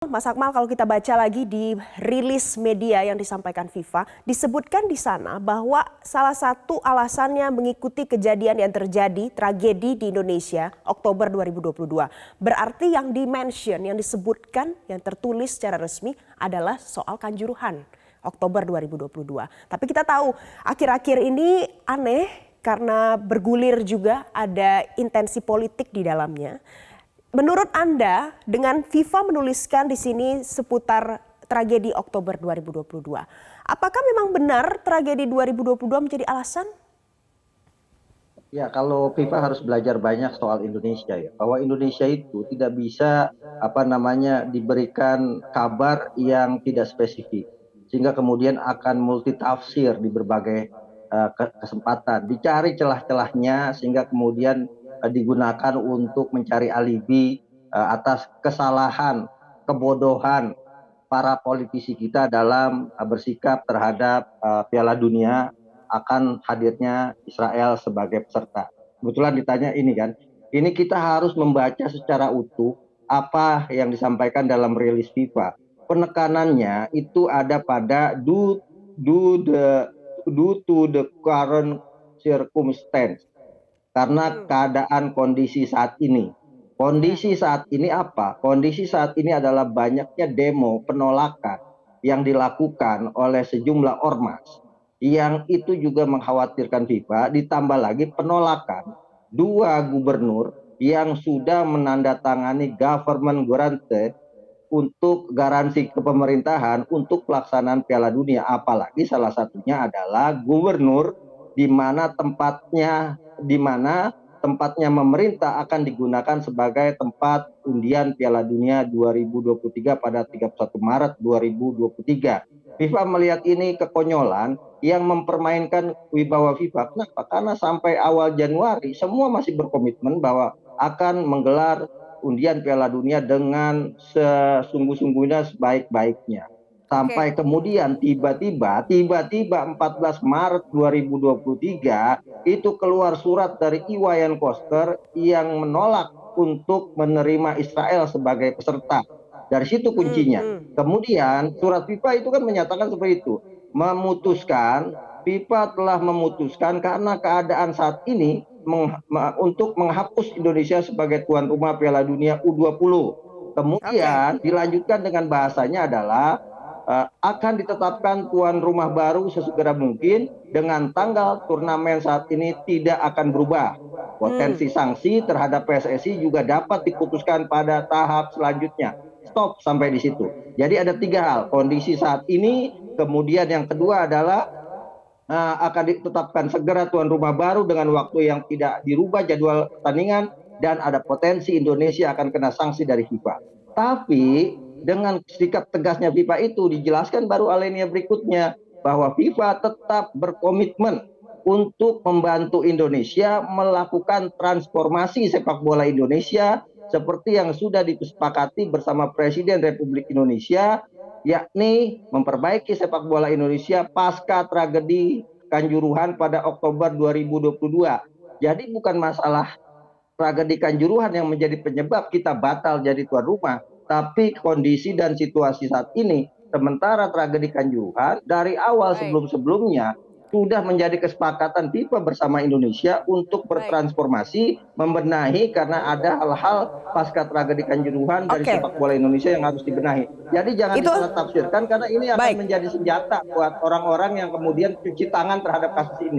Mas Akmal, kalau kita baca lagi di rilis media yang disampaikan FIFA, disebutkan di sana bahwa salah satu alasannya mengikuti kejadian yang terjadi, tragedi di Indonesia, Oktober 2022. Berarti yang dimention, yang disebutkan, yang tertulis secara resmi adalah soal Kanjuruhan, Oktober 2022. Tapi kita tahu akhir-akhir ini aneh karena bergulir juga ada intensi politik di dalamnya. Menurut Anda, dengan FIFA menuliskan di sini seputar tragedi Oktober 2022, apakah memang benar tragedi 2022 menjadi alasan? Ya, kalau FIFA harus belajar banyak soal Indonesia ya, bahwa Indonesia itu tidak bisa diberikan kabar yang tidak spesifik, sehingga kemudian akan multitafsir di berbagai kesempatan, dicari celah-celahnya sehingga kemudian digunakan untuk mencari alibi atas kesalahan, kebodohan para politisi kita dalam bersikap terhadap Piala Dunia akan hadirnya Israel sebagai peserta. Kebetulan ditanya ini kan, ini kita harus membaca secara utuh apa yang disampaikan dalam rilis FIFA. Penekanannya itu ada pada due to the current circumstance, karena keadaan kondisi saat ini. Kondisi saat ini apa? Kondisi saat ini adalah banyaknya demo penolakan yang dilakukan oleh sejumlah ormas, yang itu juga mengkhawatirkan FIFA, ditambah lagi penolakan dua gubernur yang sudah menandatangani government granted untuk garansi kepemerintahan untuk pelaksanaan Piala Dunia, apalagi salah satunya adalah gubernur di mana tempatnya memerintah akan digunakan sebagai tempat undian Piala Dunia 2023 pada 31 Maret 2023. FIFA melihat ini kekonyolan yang mempermainkan wibawa FIFA. Kenapa? Karena sampai awal Januari semua masih berkomitmen bahwa akan menggelar undian Piala Dunia dengan sesungguh-sungguhnya, sebaik-baiknya. Sampai kemudian tiba-tiba 14 Maret 2023 itu keluar surat dari Iwayan Koster yang menolak untuk menerima Israel sebagai peserta. Dari situ kuncinya. Kemudian surat FIFA itu kan menyatakan seperti itu. FIFA telah memutuskan karena keadaan saat ini untuk menghapus Indonesia sebagai tuan rumah Piala Dunia U20. Kemudian dilanjutkan dengan bahasanya adalah akan ditetapkan tuan rumah baru sesegera mungkin dengan tanggal turnamen saat ini tidak akan berubah. Potensi sanksi terhadap PSSI juga dapat diputuskan pada tahap selanjutnya. Stop sampai di situ. Jadi ada tiga hal, kondisi saat ini, kemudian yang kedua adalah akan ditetapkan segera tuan rumah baru dengan waktu yang tidak dirubah jadwal pertandingan, dan ada potensi Indonesia akan kena sanksi dari FIFA. Tapi dengan sikap tegasnya FIFA itu dijelaskan baru alinea berikutnya bahwa FIFA tetap berkomitmen untuk membantu Indonesia melakukan transformasi sepak bola Indonesia seperti yang sudah disepakati bersama Presiden Republik Indonesia, yakni memperbaiki sepak bola Indonesia pasca tragedi Kanjuruhan pada Oktober 2022. Jadi bukan masalah tragedi Kanjuruhan yang menjadi penyebab kita batal jadi tuan rumah, tapi kondisi dan situasi saat ini. Sementara tragedi Kanjuruhan dari awal sebelum-sebelumnya sudah menjadi kesepakatan FIFA bersama Indonesia untuk bertransformasi, membenahi, karena ada hal-hal pasca tragedi Kanjuruhan dari sepak bola Indonesia yang harus dibenahi. Jadi jangan disalah tafsirkan, karena ini akan menjadi senjata buat orang-orang yang kemudian cuci tangan terhadap kasus ini.